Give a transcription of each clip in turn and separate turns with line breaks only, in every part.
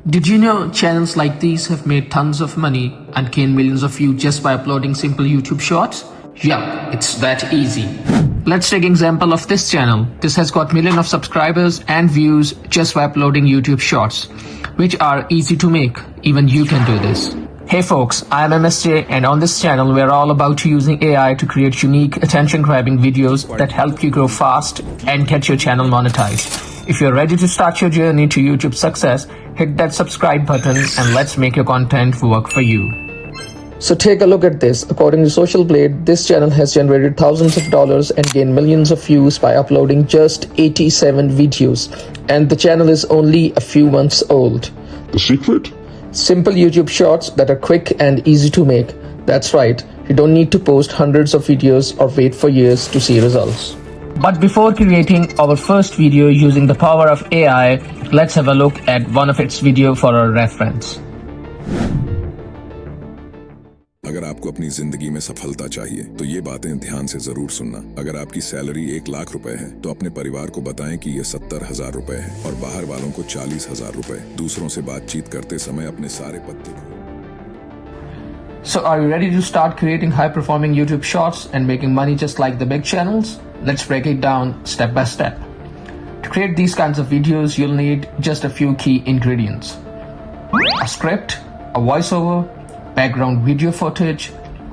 Did you know channels like these have made tons of money and gained millions of views just by uploading simple YouTube shorts? Yup, it's that easy. Let's take an example of this channel. This has got millions of subscribers and views just by uploading YouTube shorts, which are easy to make. Even you can do this. Hey folks, I am MSJ, and on this channel we are all about using AI to create unique attention-grabbing videos that help you grow fast and get your channel monetized. If you're ready to start your journey to YouTube success, hit that subscribe button and let's make your content work for you. So take a look at this. According to Social Blade, this channel has generated thousands of dollars and gained millions of views by uploading just 87 videos. And the channel is only a few months old.
The secret?
Simple YouTube shorts that are quick and easy to make. That's right, you don't need to post hundreds of videos or wait for years to see results. But before creating our first video using the power of AI, let's have a look at one of its video for our reference.
अगर आपको अपनी जिंदगी में सफलता चाहिए तो ये बातें ध्यान से जरूर सुनना। अगर आपकी सैलरी 1 लाख रुपए है तो अपने परिवार को बताएं कि ये 70,000 रुपए है और बाहर वालों को 40,000 रुपए। दूसरों से बातचीत करते समय अपने सारे पत्ते को।
So are you ready to start creating high-performing YouTube shorts and making money just like the big channels? Let's break it down step by step. To create these kinds of videos, you'll need just a few key ingredients: a script, a voiceover, background video footage,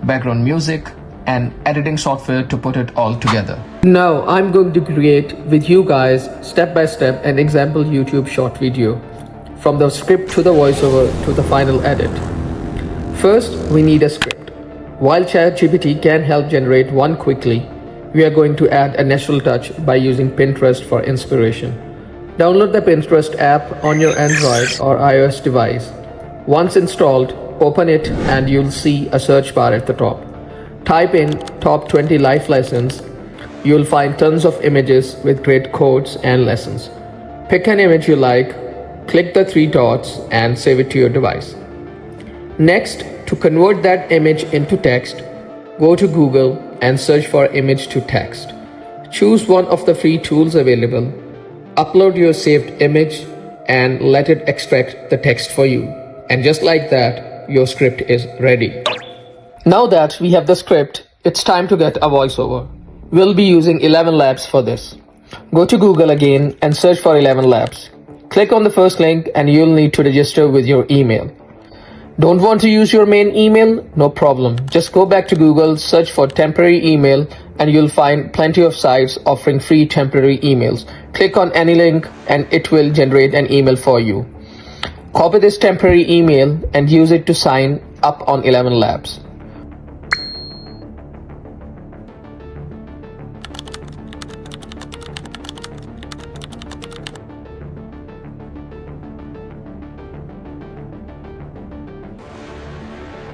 background music, and editing software to put it all together. Now I'm going to create with you guys step by step an example YouTube short video, from the script to the voiceover to the final edit. First, we need a script. While ChatGPT can help generate one quickly, we are going to add a natural touch by using Pinterest for inspiration. Download the Pinterest app on your Android or iOS device. Once installed, open it and you'll see a search bar at the top. Type in top 20 life lessons. You'll find tons of images with great quotes and lessons. Pick an image you like, click the 3 dots and save it to your device. Next, to convert that image into text, go to Google and search for image to text. Choose one of the free tools available, upload your saved image and let it extract the text for you. And just like that, your script is ready. Now that we have the script, it's time to get a voiceover. We'll be using 11 Labs for this. Go to Google again and search for 11 Labs. Click on the first link and you'll need to register with your email. Don't want to use your main email? No problem. Just go back to Google, search for temporary email, and you'll find plenty of sites offering free temporary emails. Click on any link and it will generate an email for you. Copy this temporary email and use it to sign up on 11 Labs.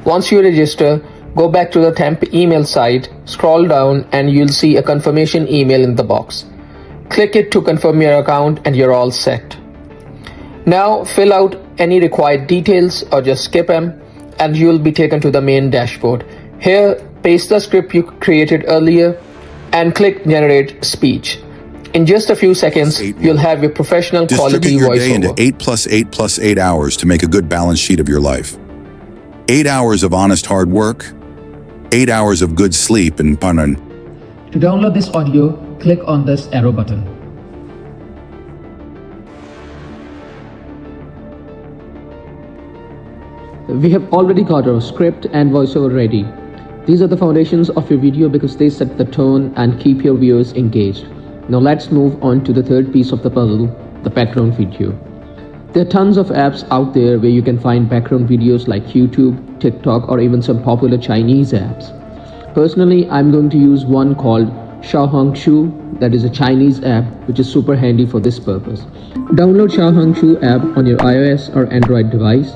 Once you register, go back to the temp email site, scroll down and you'll see a confirmation email in the box. Click it to confirm your account and you're all set. Now fill out any required details or just skip them and you'll be taken to the main dashboard. Here, paste the script you created earlier and click generate speech. In just a few seconds, you'll have a professional quality voiceover.
Distribute your day into 8 plus 8 plus 8 hours to make a good balance sheet of your life. 8 hours of honest hard work, 8 hours of good sleep and panan.
To download this audio, click on this arrow button. We have already got our script and voiceover ready. These are the foundations of your video because they set the tone and keep your viewers engaged. Now let's move on to the third piece of the puzzle, the background video. There are tons of apps out there where you can find background videos like YouTube, TikTok, or even some popular Chinese apps. Personally, I'm going to use one called Xiaohongshu, that is a Chinese app which is super handy for this purpose. Download Xiaohongshu app on your iOS or Android device.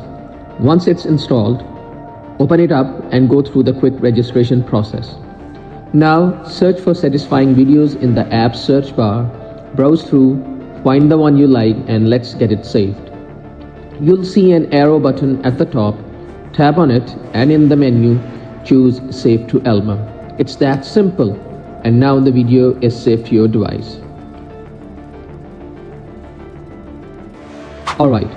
Once it's installed, open it up and go through the quick registration process. Now, search for satisfying videos in the app's search bar, browse through, find the one you like and let's get it saved. You'll see an arrow button at the top, tap on it and in the menu, choose Save to Album. It's that simple, and now the video is saved to your device. Alright,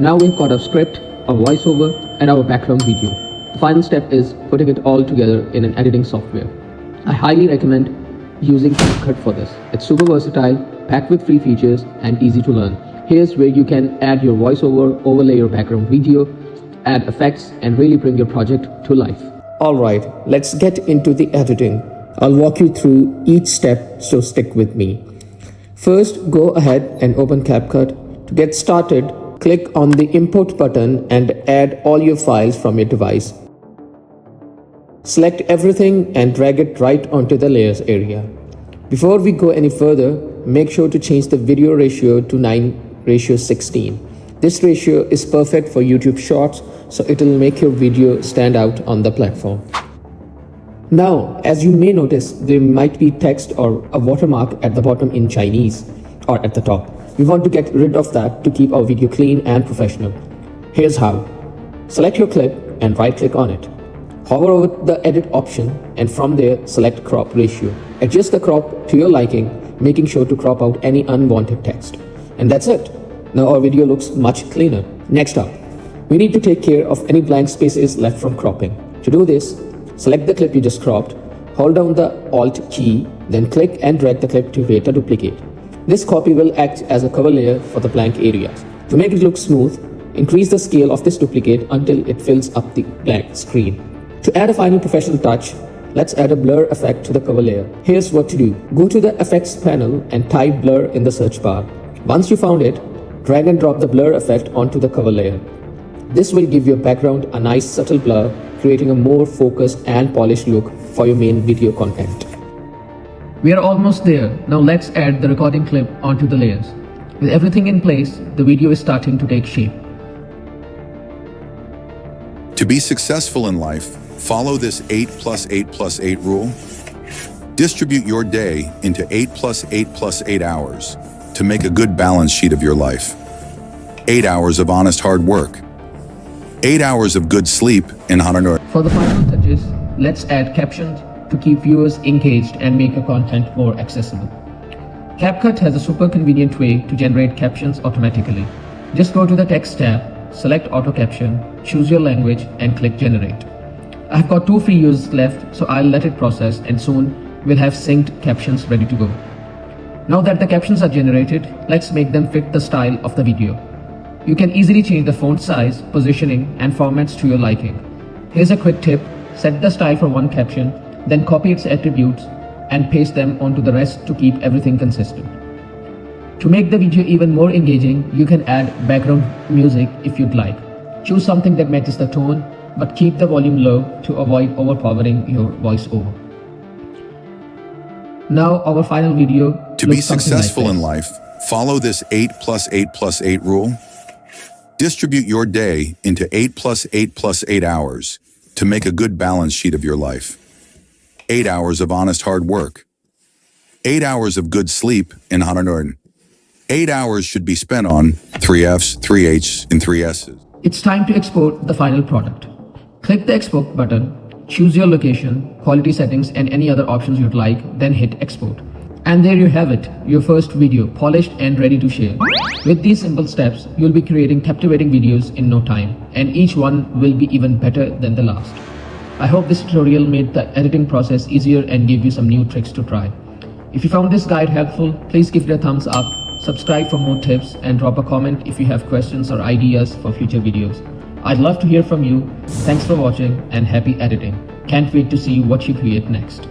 Now we've got our script, our voiceover, and our background video. The final step is putting it all together in an editing software. I highly recommend using CapCut for this. It's super versatile, packed with free features, and easy to learn. Here's where you can add your voiceover, overlay your background video, add effects, and really bring your project to life. Alright, let's get into the editing. I'll walk you through each step, so stick with me. First, go ahead and open CapCut. To get started, click on the Import button and add all your files from your device. Select everything and drag it right onto the layers area. Before we go any further, make sure to change the video ratio to 9:16. This ratio is perfect for YouTube Shorts, so it will make your video stand out on the platform. Now, as you may notice, there might be text or a watermark at the bottom in Chinese or at the top. We want to get rid of that to keep our video clean and professional. Here's how. Select your clip and right-click on it. Hover over the edit option and from there select crop ratio. Adjust the crop to your liking, making sure to crop out any unwanted text. And that's it. Now our video looks much cleaner. Next up, we need to take care of any blank spaces left from cropping. To do this, select the clip you just cropped, hold down the Alt key, then click and drag the clip to create a duplicate. This copy will act as a cover layer for the blank areas. To make it look smooth, increase the scale of this duplicate until it fills up the blank screen. To add a final professional touch, let's add a blur effect to the cover layer. Here's what to do. Go to the effects panel and type blur in the search bar. Once you found it, drag and drop the blur effect onto the cover layer. This will give your background a nice subtle blur, creating a more focused and polished look for your main video content. We are almost there. Now let's add the recording clip onto the layers. With everything in place, the video is starting to take shape.
To be successful in life, follow this 8 plus 8 plus 8 rule. Distribute your day into 8 plus 8 plus 8 hours to make a good balance sheet of your life. 8 hours of honest hard work. 8 hours of good sleep in honor.
For the final touches, let's add captions to keep viewers engaged and make your content more accessible. CapCut has a super convenient way to generate captions automatically. Just go to the text tab, select auto caption, choose your language and click generate. I've got 2 free users left, so I'll let it process and soon we'll have synced captions ready to go. Now that the captions are generated, let's make them fit the style of the video. You can easily change the font size, positioning, and formats to your liking. Here's a quick tip. Set the style for one caption, then copy its attributes and paste them onto the rest to keep everything consistent. To make the video even more engaging, you can add background music if you'd like. Choose something that matches the tone, but keep the volume low to avoid overpowering your voiceover. Now our final video.
To be successful in life, follow this 8 plus 8 plus 8 rule. Distribute your day into 8 plus 8 plus 8 hours to make a good balance sheet of your life. 8 hours of honest hard work. 8 hours of good sleep in honor. 8 hours should be spent on 3 F's, 3 H's, and 3 S's.
It's time to export the final product. Click the export button, choose your location, quality settings, and any other options you'd like, then hit export. And there you have it, your first video, polished and ready to share. With these simple steps, you'll be creating captivating videos in no time, and each one will be even better than the last. I hope this tutorial made the editing process easier and gave you some new tricks to try. If you found this guide helpful, please give it a thumbs up, subscribe for more tips, and drop a comment if you have questions or ideas for future videos. I'd love to hear from you. Thanks for watching and happy editing. Can't wait to see what you create next.